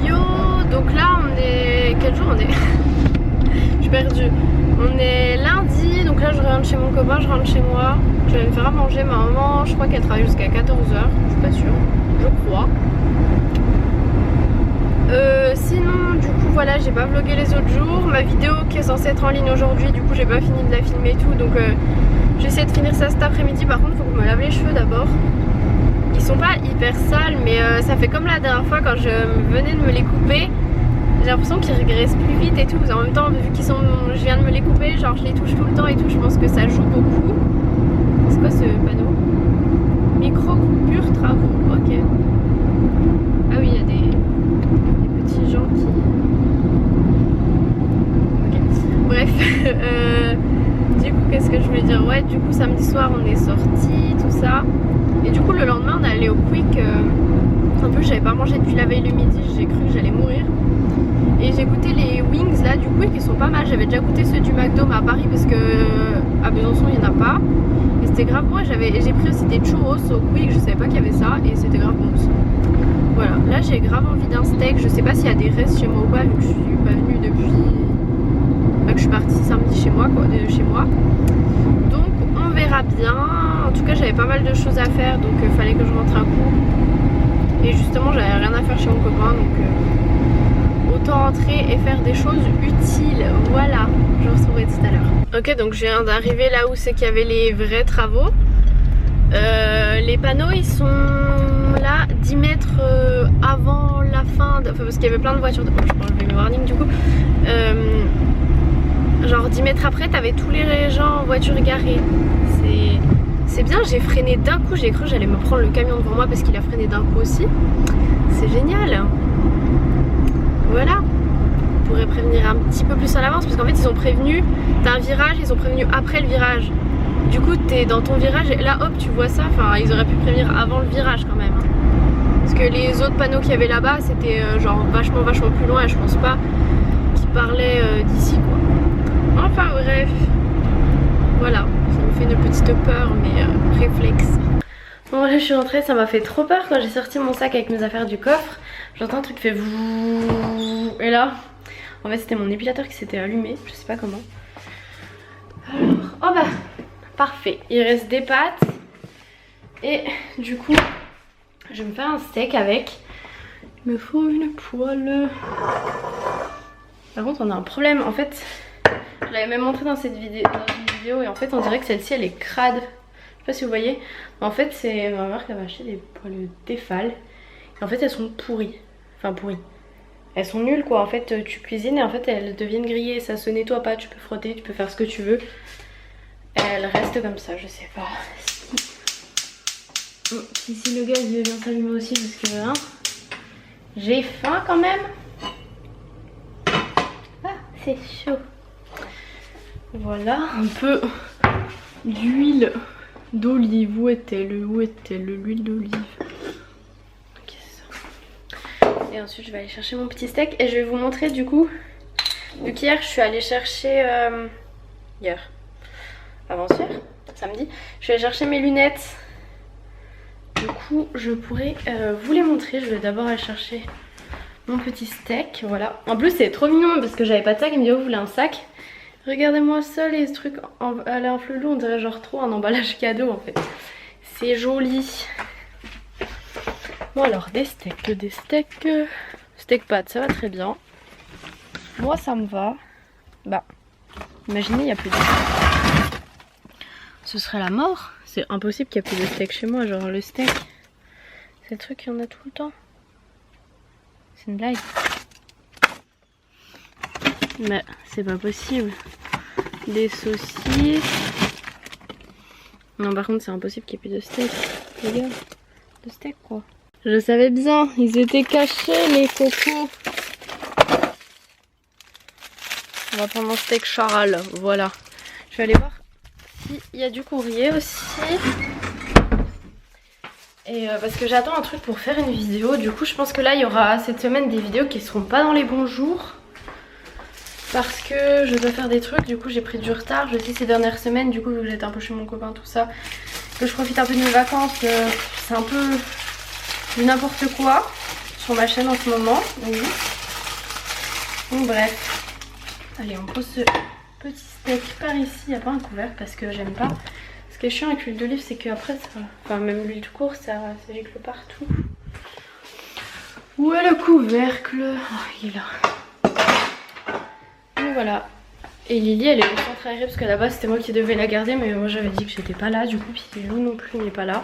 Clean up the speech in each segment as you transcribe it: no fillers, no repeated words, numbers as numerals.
Yo, donc là on est... Quel jour on est? Je suis perdue. On est lundi, donc là je rentre chez mon copain, je rentre chez moi. Je vais me faire à manger, ma maman, je crois qu'elle travaille jusqu'à 14h, je suis pas sûre, je crois. Sinon du coup voilà, j'ai pas vlogué les autres jours. Ma vidéo qui est censée être en ligne aujourd'hui, du coup j'ai pas fini de la filmer et tout. Donc j'essaie de finir ça cet après-midi. Par contre faut que je me lave les cheveux d'abord. Ils sont pas hyper sales, mais ça fait comme la dernière fois quand je venais de me les couper. J'ai l'impression qu'ils régressent plus vite et tout. En même temps vu qu'ils sont, je viens de me les couper, genre je les touche tout le temps et tout. Je pense que ça joue beaucoup. C'est quoi ce panneau? Micro coupure travaux, ok. Ah oui, il y a des petits gens qui... Ok. Bref, du coup qu'est-ce que je voulais dire? Ouais, du coup samedi soir on est sortis, tout ça. Et du coup le lendemain on est allé au Quick. En plus j'avais pas mangé depuis la veille le midi, j'ai cru que j'allais mourir. Et j'ai goûté les wings là du Quick, ils sont pas mal. J'avais déjà goûté ceux du McDo à Paris parce que à Besançon il n'y en a pas. Et c'était grave bon. J'ai pris aussi des churros au Quick, je savais pas qu'il y avait ça et c'était grave bon aussi. Voilà, là j'ai grave envie d'un steak. Je sais pas s'il y a des restes chez moi ou pas vu que je suis pas venue depuis que je suis partie samedi chez moi quoi, de chez moi. Donc on verra bien. En tout cas j'avais pas mal de choses à faire donc il fallait que je rentre un coup. Et justement j'avais rien à faire chez mon copain donc autant rentrer et faire des choses utiles. Voilà, je vous retrouverai tout à l'heure. Ok, donc je viens d'arriver là où c'est qu'il y avait les vrais travaux. Les panneaux ils sont là 10 mètres avant la fin enfin parce qu'il y avait plein de voitures de... je peux enlever mes warnings du coup. Genre 10 mètres après t'avais tous les gens en voiture garés. C'est bien, j'ai freiné d'un coup, j'ai cru que j'allais me prendre le camion devant moi parce qu'il a freiné d'un coup aussi. C'est génial. Voilà. On pourrait prévenir un petit peu plus à l'avance parce qu'en fait ils ont prévenu, t'as un virage, ils ont prévenu après le virage. Du coup t'es dans ton virage et là hop tu vois ça, enfin ils auraient pu prévenir avant le virage quand même. Parce que les autres panneaux qu'il y avait là-bas c'était genre vachement plus loin et je pense pas qu'ils parlaient d'ici quoi. Enfin bref. Voilà, ça me fait une petite peur mais réflexe. Bon là je suis rentrée, ça m'a fait trop peur quand j'ai sorti mon sac avec mes affaires du coffre. J'entends un truc qui fait vouh. Et là, en fait c'était mon épilateur qui s'était allumé, je sais pas comment. Alors, oh bah, parfait. Il reste des pâtes. Et du coup, je vais me faire un steak avec. Il me faut une poêle. Par contre on a un problème, en fait, je l'avais même montré dans une vidéo et en fait on dirait que celle-ci elle est crade. Je sais pas si vous voyez. En fait c'est ma mère qui avait acheté des poêles Tefal. Et en fait elles sont pourries. Enfin pourries. Elles sont nulles quoi. En fait tu cuisines et en fait elles deviennent grillées. Ça se nettoie pas. Tu peux frotter, tu peux faire ce que tu veux. Elles restent comme ça. Je sais pas si le gaz il veut bien s'allumer aussi parce que hein, j'ai faim quand même. Ah c'est chaud. Voilà un peu d'huile d'olive. Où est-elle l'huile d'olive? Ok, ça. Et ensuite je vais aller chercher mon petit steak et je vais vous montrer du coup. Vu qu'hier je suis allée chercher avant-hier, samedi, je suis allée chercher mes lunettes. Du coup je pourrais vous les montrer. Je vais d'abord aller chercher mon petit steak. Voilà. En plus c'est trop mignon parce que j'avais pas de sac. Il me dit oh vous voulez un sac? Regardez-moi ça, les trucs à l'air flelou, on dirait genre trop un emballage cadeau en fait. C'est joli. Bon alors des steaks. Steak pâte, ça va très bien. Moi ça me va. Bah, imaginez il n'y a plus de steak. Ce serait la mort. C'est impossible qu'il n'y ait plus de steak chez moi. Genre le steak, c'est le truc qu'il y en a tout le temps. C'est une blague. Mais c'est pas possible. Des saucisses. Non par contre c'est impossible qu'il n'y ait plus de steak. Regarde. De steak quoi. Je savais bien, ils étaient cachés les cocos. On va prendre mon steak Charles. Voilà. Je vais aller voir s'il y a du courrier aussi. Et parce que j'attends un truc pour faire une vidéo. Du coup je pense que là il y aura cette semaine des vidéos qui seront pas dans les bons jours. Parce que je dois faire des trucs, du coup j'ai pris du retard. Je sais ces dernières semaines, du coup vu que j'étais un peu chez mon copain tout ça, que je profite un peu de mes vacances. C'est un peu du n'importe quoi sur ma chaîne en ce moment. Oui. Donc bref. Allez, on pose ce petit steak par ici. Il n'y a pas un couvercle parce que j'aime pas. Ce qui est chiant avec l'huile d'olive, c'est qu'après, enfin même l'huile tout court, ça gicle partout. Où est le couvercle? Oh, il est là. Donc voilà. Et Lily, elle est au centre aéré parce qu'à la base c'était moi qui devais la garder, mais moi j'avais dit que j'étais pas là du coup, puis Lou non plus n'est pas là.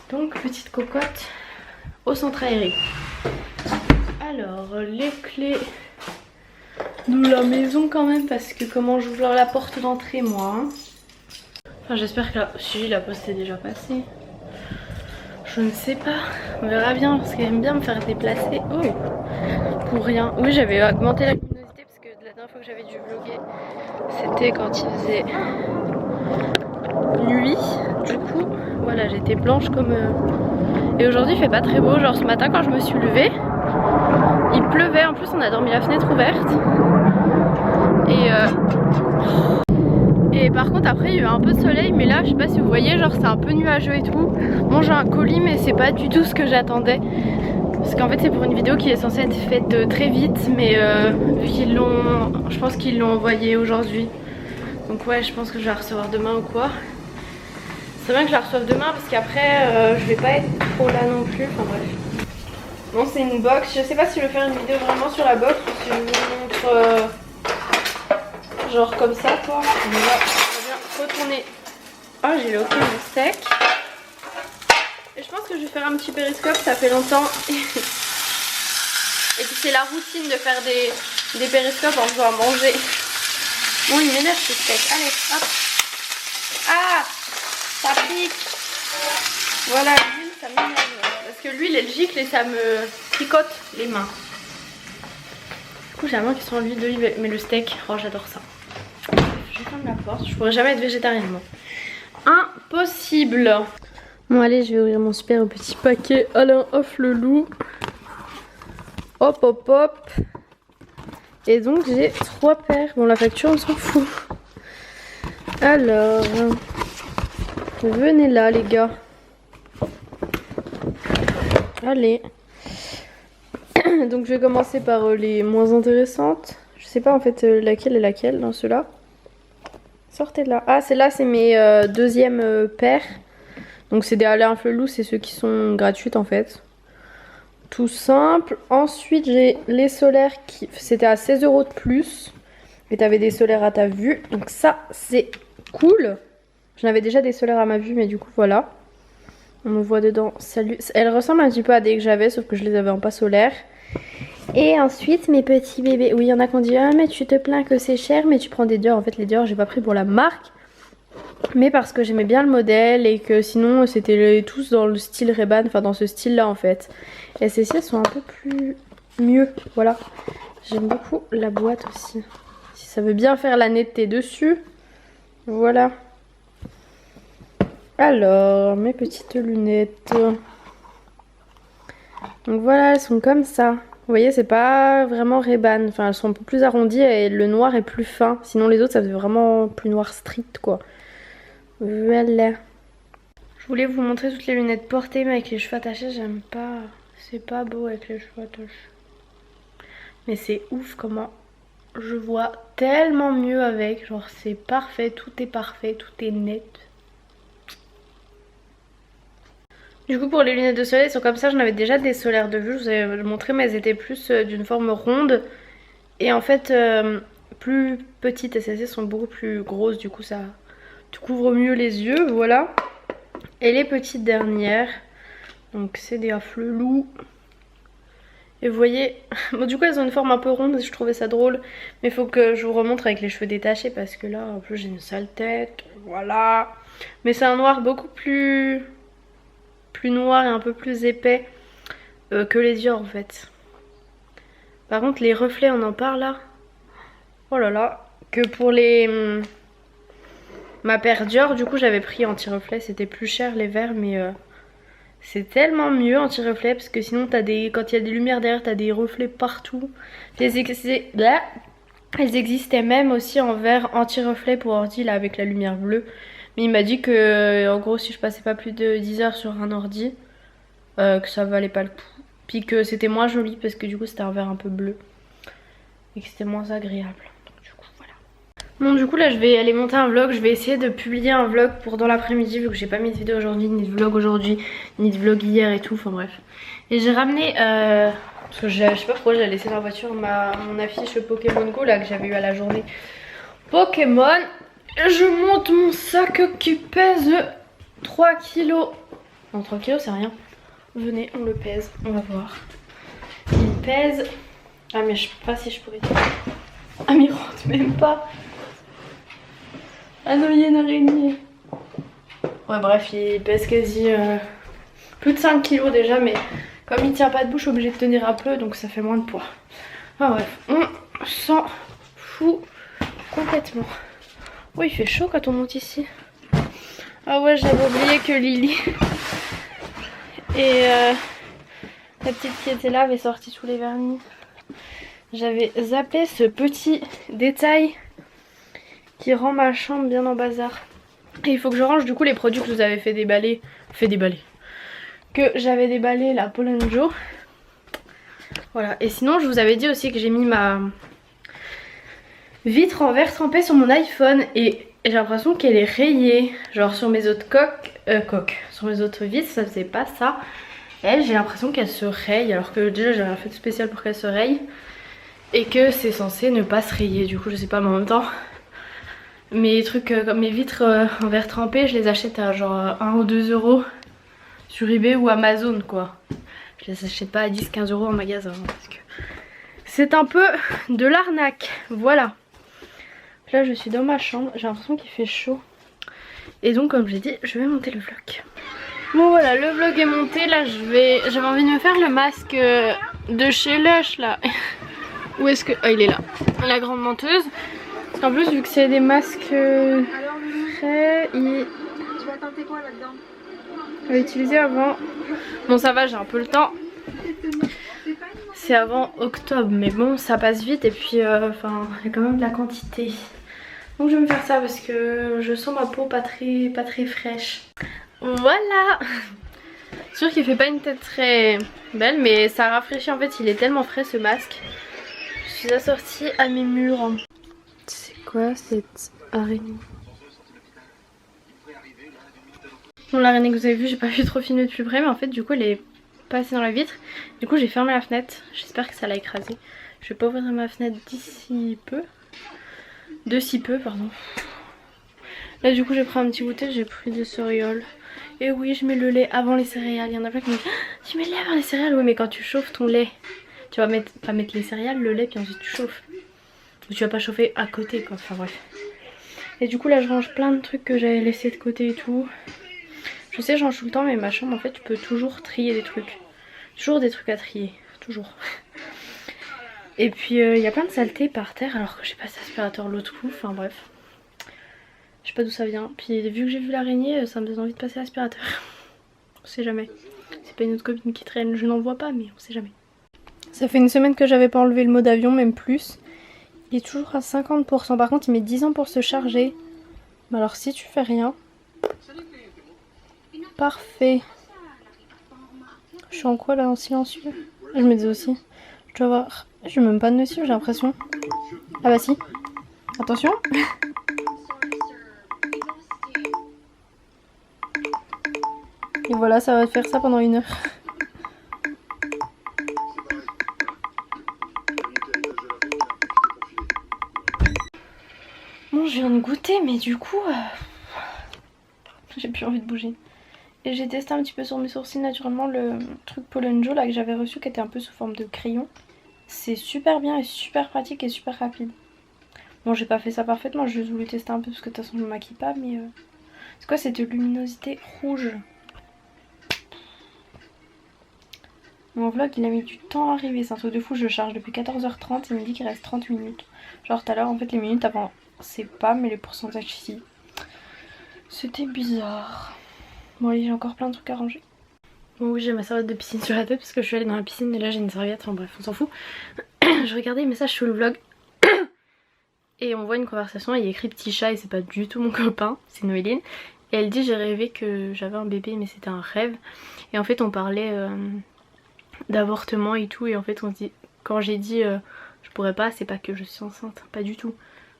Donc petite cocotte au centre aéré. Alors les clés de la maison quand même, parce que comment j'ouvre la porte d'entrée moi hein. Enfin j'espère que si la poste est déjà passée. Je ne sais pas, on verra bien parce qu'elle aime bien me faire déplacer. Oh, pour rien. Oui, j'avais augmenté la luminosité parce que la dernière fois que j'avais dû vlogger, c'était quand il faisait nuit. Du coup, voilà, j'étais blanche comme... Et aujourd'hui, il fait pas très beau. Genre ce matin, quand je me suis levée, il pleuvait. En plus, on a dormi la fenêtre ouverte. Et par contre après il y a eu un peu de soleil, mais là je sais pas si vous voyez, genre c'est un peu nuageux et tout. Bon, j'ai un colis mais c'est pas du tout ce que j'attendais. Parce qu'en fait c'est pour une vidéo qui est censée être faite très vite, mais vu qu'ils l'ont, je pense qu'ils l'ont envoyé aujourd'hui. Donc ouais, je pense que je vais la recevoir demain ou quoi. C'est bien que je la reçoive demain parce qu'après je vais pas être trop là non plus, enfin bref. Bon, c'est une box, je sais pas si je vais faire une vidéo vraiment sur la box ou si je vous montre... genre comme ça quoi. On va bien retourner. Ah, j'ai le hockey mon steak. Et je pense que je vais faire un petit périscope, ça fait longtemps. Et puis c'est la routine de faire des périscopes en faisant à manger. Bon, il m'énerve ce steak. Allez, hop. Ah, ça pique. Voilà, l'huile ça m'énerve. Parce que l'huile elle gicle et ça me picote les mains. Du coup j'ai l'impression qu'ils sont en huile d'olive, mais le steak, oh j'adore ça. Je ferme la porte, je pourrais jamais être végétarienne moi. Impossible. Bon allez, je vais ouvrir mon super petit paquet Alain Off le loup. Hop hop hop. Et donc j'ai 3 paires. Bon la facture on s'en fout. Alors, venez là les gars. Allez. Donc je vais commencer par les moins intéressantes. Je sais pas en fait laquelle est laquelle dans ceux-là. Sortez de là. Ah, celle-là c'est mes deuxièmes paires. Donc c'est des Alain Flelou, c'est ceux qui sont gratuites en fait. Tout simple. Ensuite j'ai les solaires qui... C'était à 16 € de plus. Et t'avais des solaires à ta vue. Donc ça c'est cool. J'en avais déjà des solaires à ma vue, mais du coup voilà. On me voit dedans. Salut. Elle ressemble un petit peu à des que j'avais, sauf que je les avais en pas solaire. Et ensuite mes petits bébés. Oui, il y en a qui ont dit ah mais tu te plains que c'est cher, mais tu prends des Dior. En fait les Dior j'ai pas pris pour la marque, mais parce que j'aimais bien le modèle et que sinon c'était tous dans le style Ray-Ban, enfin dans ce style là en fait. Et celles-ci elles sont un peu plus mieux, voilà. J'aime beaucoup la boîte aussi. Si ça veut bien faire la netteté dessus, voilà. Alors mes petites lunettes. Donc voilà, elles sont comme ça. Vous voyez, c'est pas vraiment Ray-Ban. Enfin, elles sont un peu plus arrondies et le noir est plus fin. Sinon, les autres, ça faisait vraiment plus noir strict, quoi. Voilà. Je voulais vous montrer toutes les lunettes portées, mais avec les cheveux attachés, j'aime pas. C'est pas beau avec les cheveux attachés. Mais c'est ouf comment je vois tellement mieux avec. Genre, c'est parfait, tout est net. Du coup pour les lunettes de soleil elles sont comme ça, j'en avais déjà des solaires de vue, je vous avais montré, mais elles étaient plus d'une forme ronde. Et en fait plus petites, et celles-ci sont beaucoup plus grosses, du coup ça te couvre mieux les yeux, voilà. Et les petites dernières, donc c'est des Flelou. Et vous voyez, bon du coup elles ont une forme un peu ronde, je trouvais ça drôle. Mais il faut que je vous remontre avec les cheveux détachés parce que là en plus j'ai une sale tête, voilà. Mais c'est un noir beaucoup plus noir et un peu plus épais que les Dior en fait. Par contre les reflets on en parle là. Oh là là. Que pour les ma paire Dior du coup j'avais pris anti-reflet, c'était plus cher les verts, mais c'est tellement mieux anti-reflet parce que sinon t'as des, quand il y a des lumières derrière t'as des reflets partout. Elles existaient même aussi en verre anti-reflet pour ordi là avec la lumière bleue. Mais il m'a dit que en gros si je passais pas plus de 10 heures sur un ordi, que ça valait pas le coup. Puis que c'était moins joli parce que du coup c'était un verre un peu bleu. Et que c'était moins agréable. Donc du coup voilà. Bon du coup là je vais aller monter un vlog. Je vais essayer de publier un vlog pour dans l'après-midi vu que j'ai pas mis de vidéo aujourd'hui, ni de vlog aujourd'hui, ni de vlog hier et tout. Enfin bref. Et j'ai ramené... parce que je sais pas pourquoi j'ai laissé dans la voiture mon affiche Pokémon Go là que j'avais eu à la journée Pokémon. Je monte mon sac qui pèse 3 kilos. Non 3 kilos c'est rien. Venez on le pèse, on va voir. Il pèse... Ah mais je sais pas si je pourrais dire. Ah mais il rentre même pas. Ah non il y a une araignée. Ouais bref il pèse quasi plus de 5 kilos déjà mais comme il tient pas debout je suis obligée de tenir un peu donc ça fait moins de poids. Ah bref on s'en fout complètement. Oh il fait chaud quand on monte ici. Ah ouais j'avais oublié que Lily et la petite qui était là avait sorti tous les vernis. J'avais zappé ce petit détail qui rend ma chambre bien en bazar. Et il faut que je range du coup les produits que je vous avais fait déballer. Que j'avais déballé la Pollen Joe. Voilà. Et sinon je vous avais dit aussi que j'ai mis ma vitre en verre trempé sur mon iPhone. Et j'ai l'impression qu'elle est rayée. Genre sur mes autres sur mes autres vitres ça faisait pas ça. Elle j'ai l'impression qu'elle se raye. Alors que déjà j'ai rien fait de spécial pour qu'elle se raye. Et que c'est censé ne pas se rayer. Du coup je sais pas mais en même temps mes trucs comme mes vitres en verre trempé je les achète à genre 1 ou 2 euros sur eBay ou Amazon quoi. Je les achète pas à 10-15 euros en magasin parce que c'est un peu de l'arnaque. Voilà. Là je suis dans ma chambre, j'ai l'impression qu'il fait chaud. Et donc comme j'ai dit je vais monter le vlog. Bon voilà le vlog est monté. Là j'avais envie de me faire le masque de chez Lush là. Où est-ce que... Ah il est là. La grande menteuse. Parce qu'en plus vu que c'est des masques frais, Tu vas tenter quoi là-dedans? on va utiliser avant. Bon ça va j'ai un peu le temps. C'est avant octobre mais bon ça passe vite et puis enfin il y a quand même de la quantité. Donc je vais me faire ça parce que je sens ma peau pas très fraîche. Voilà. Sûr qu'il fait pas une tête très belle mais ça rafraîchit en fait, il est tellement frais ce masque. Je suis assortie à mes murs. C'est quoi cette araignée? Bon l'araignée que vous avez vue j'ai pas pu trop filmer de plus près mais en fait du coup elle est passée dans la vitre. Du coup j'ai fermé la fenêtre, j'espère que ça l'a écrasé. Je vais pas ouvrir ma fenêtre d'ici peu. De si peu pardon. Là du coup j'ai pris un petit goûter, j'ai pris des céréales. Et oui je mets le lait avant les céréales. Il y en a plein qui me disent ah, tu mets le lait avant les céréales. Oui mais quand tu chauffes ton lait, tu vas pas mettre les céréales, le lait puis ensuite tu chauffes. Ou tu vas pas chauffer à côté quoi, enfin bref. Et du coup là je range plein de trucs que j'avais laissé de côté et tout. Je sais je range tout le temps mais ma chambre en fait tu peux toujours trier des trucs. Toujours des trucs à trier, toujours. Et puis il y a plein de saletés par terre alors que j'ai passé l'aspirateur l'autre coup, enfin bref. Je sais pas d'où ça vient. Puis vu que j'ai vu l'araignée ça me donne envie de passer l'aspirateur. On sait jamais. C'est pas une autre copine qui traîne, je n'en vois pas mais on sait jamais. Ça fait une semaine que j'avais pas enlevé le mode avion, même plus. Il est toujours à 50%. Par contre il met 10 ans pour se charger. Mais alors si tu fais rien. Parfait. Je suis en quoi là, en silencieux? Je me dis aussi. Je dois avoir... Je suis même pas dessus j'ai l'impression. Ah bah si. Attention. Et voilà ça va faire ça pendant 1 heure. Bon je viens de goûter mais du coup j'ai plus envie de bouger. Et j'ai testé un petit peu sur mes sourcils naturellement le truc Pollen Joe là que j'avais reçu qui était un peu sous forme de crayon. C'est super bien et super pratique et super rapide. Bon j'ai pas fait ça parfaitement, j'ai juste voulu tester un peu parce que de toute façon je me maquille pas mais... C'est quoi cette luminosité rouge? Mon vlog il a mis du temps à arriver, c'est un truc de fou, je charge depuis 14h30 il me dit qu'il reste 30 minutes. Genre tout à l'heure en fait les minutes avant c'est pas mais les pourcentages ici. C'était bizarre. Bon allez j'ai encore plein de trucs à ranger. Bon oui j'ai ma serviette de piscine sur la tête parce que je suis allée dans la piscine et là j'ai une serviette, enfin bref on s'en fout. Je regardais les messages sous le vlog. Et on voit une conversation, il y a écrit petit chat et c'est pas du tout mon copain, c'est Noéline. Et elle dit j'ai rêvé que j'avais un bébé mais c'était un rêve. Et en fait on parlait d'avortement et tout, et en fait on dit, quand j'ai dit je pourrais pas, c'est pas que je suis enceinte, pas du tout.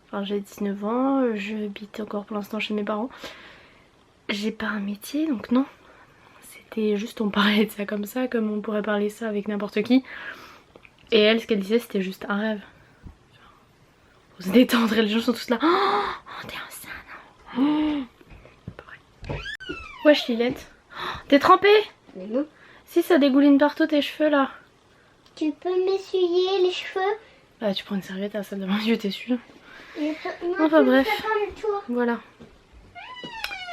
Enfin j'ai 19 ans, j'habite encore pour l'instant chez mes parents. J'ai pas un métier donc non. C'était juste on parlait de ça comme on pourrait parler ça avec n'importe qui. Et elle ce qu'elle disait c'était juste un rêve. Faut se détendre et les gens sont tous là. Oh t'es enceinte. Oh. Wesh Lilette. Oh, t'es trempée? Mais non. Si ça dégouline partout tes cheveux là. Tu peux m'essuyer les cheveux? Bah tu prends une serviette à la salle de bain, je t'essuie. Non, Enfin bref. toi. Voilà.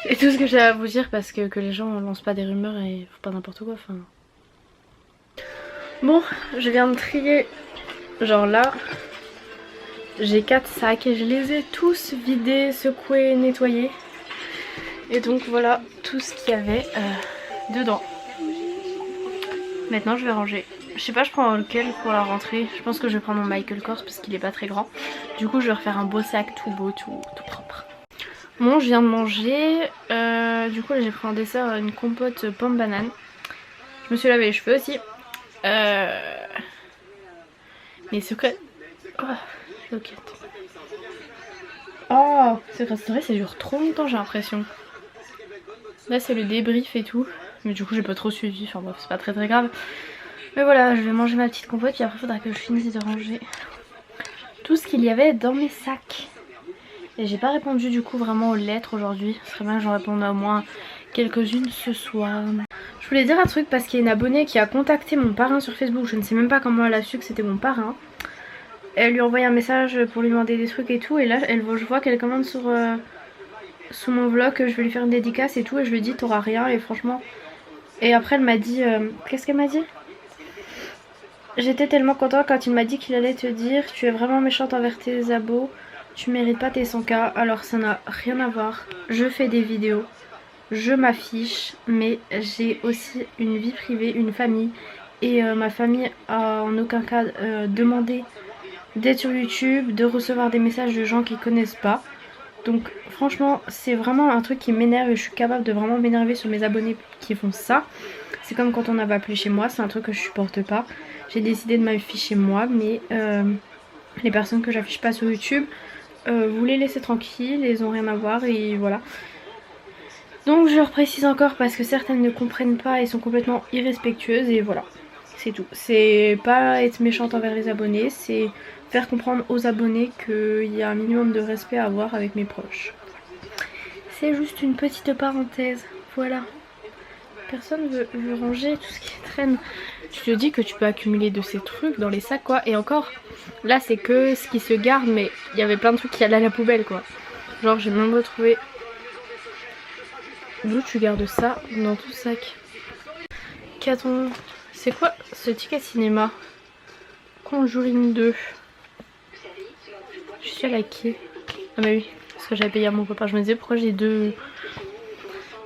C'est tout ce que j'ai à vous dire parce que les gens lancent pas des rumeurs et faut pas n'importe quoi. Enfin. Bon, je viens de trier. Genre là. J'ai 4 sacs et je les ai tous vidés, secoués, nettoyés. Et donc voilà tout ce qu'il y avait dedans. Maintenant je vais ranger. Je sais pas je prends lequel pour la rentrée. Je pense que je vais prendre mon Michael Kors parce qu'il est pas très grand. Du coup je vais refaire un beau sac tout beau, tout propre. Bon je viens de manger. Du coup là j'ai pris en dessert une compote pomme banane. Je me suis lavé les cheveux aussi. Mes secrets. Oh, ok. Oh, Secret Story ça dure trop longtemps j'ai l'impression. Là c'est le débrief et tout. Mais du coup j'ai pas trop suivi, enfin bref c'est pas très grave. Mais voilà je vais manger ma petite compote puis après il faudra que je finisse de ranger tout ce qu'il y avait dans mes sacs. Et j'ai pas répondu du coup vraiment aux lettres aujourd'hui. Ce serait bien que j'en réponde au moins quelques-unes ce soir. Je voulais dire un truc parce qu'il y a une abonnée qui a contacté mon parrain sur Facebook. Je ne sais même pas comment elle a su que c'était mon parrain. Elle lui a envoyé un message pour lui demander des trucs et tout. Et là je vois qu'elle commande sur mon vlog que je vais lui faire une dédicace et tout. Et je lui ai dit t'auras rien et franchement... Et après elle m'a dit... Qu'est-ce qu'elle m'a dit? J'étais tellement contente quand il m'a dit qu'il allait te dire tu es vraiment méchante envers tes abos. Tu mérites pas tes 100K. Alors ça n'a rien à voir. Je fais des vidéos. Je m'affiche. Mais j'ai aussi une vie privée, une famille. Et ma famille a en aucun cas demandé d'être sur YouTube, de recevoir des messages de gens qui connaissent pas. Donc franchement c'est vraiment un truc qui m'énerve et je suis capable de vraiment m'énerver sur mes abonnés qui font ça. C'est comme quand on avait appelé chez moi, c'est un truc que je supporte pas. J'ai décidé de m'afficher moi mais les personnes que j'affiche pas sur YouTube, vous les laissez tranquilles, ils ont rien à voir et voilà. Donc je leur précise encore parce que certaines ne comprennent pas et sont complètement irrespectueuses et voilà. C'est tout. C'est pas être méchante envers les abonnés, c'est faire comprendre aux abonnés qu'il y a un minimum de respect à avoir avec mes proches. C'est juste une petite parenthèse, voilà. Personne veut ranger tout ce qui traîne. Tu te dis que tu peux accumuler de ces trucs dans les sacs quoi. Et encore, là c'est que ce qui se garde mais il y avait plein de trucs qui allaient à la poubelle quoi. Genre j'ai même retrouvé... D'où tu gardes ça dans tout sac? Qu'a-t-on... C'est quoi ce ticket cinéma? Conjuring 2. Je suis à la quai. Ah bah oui, parce que j'avais payé à mon papa. Je me disais pourquoi j'ai deux...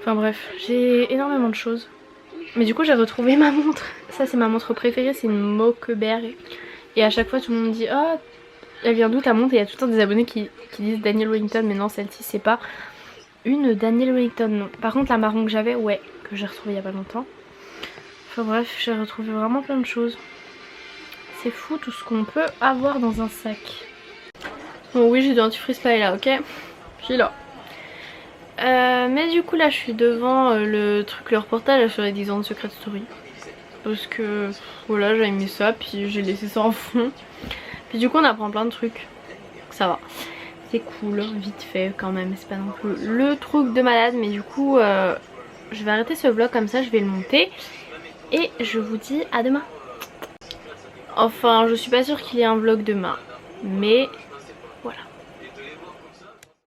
Enfin bref, j'ai énormément de choses. Mais du coup j'ai retrouvé ma montre. Ça c'est ma montre préférée, c'est une Mokeberg. Et à chaque fois tout le monde dit oh elle vient d'où ta montre? Et il y a tout le temps des abonnés qui disent Daniel Wellington. Mais non, celle-ci c'est pas une Daniel Wellington non. Par contre la marron que j'avais, ouais, que j'ai retrouvée il y a pas longtemps. Enfin bref, j'ai retrouvé vraiment plein de choses. C'est fou tout ce qu'on peut avoir dans un sac. Bon oui j'ai du dentifrice là et là, ok. Je suis là. Mais du coup là je suis devant le truc, le reportage sur les 10 ans de Secret Story. Parce que voilà j'ai aimé ça, puis j'ai laissé ça en fond. Puis du coup on apprend plein de trucs. Ça va. C'est cool, vite fait quand même. C'est pas non plus le truc de malade. Mais du coup je vais arrêter ce vlog comme ça, je vais le monter. Et je vous dis à demain. Enfin je suis pas sûre qu'il y ait un vlog demain. Mais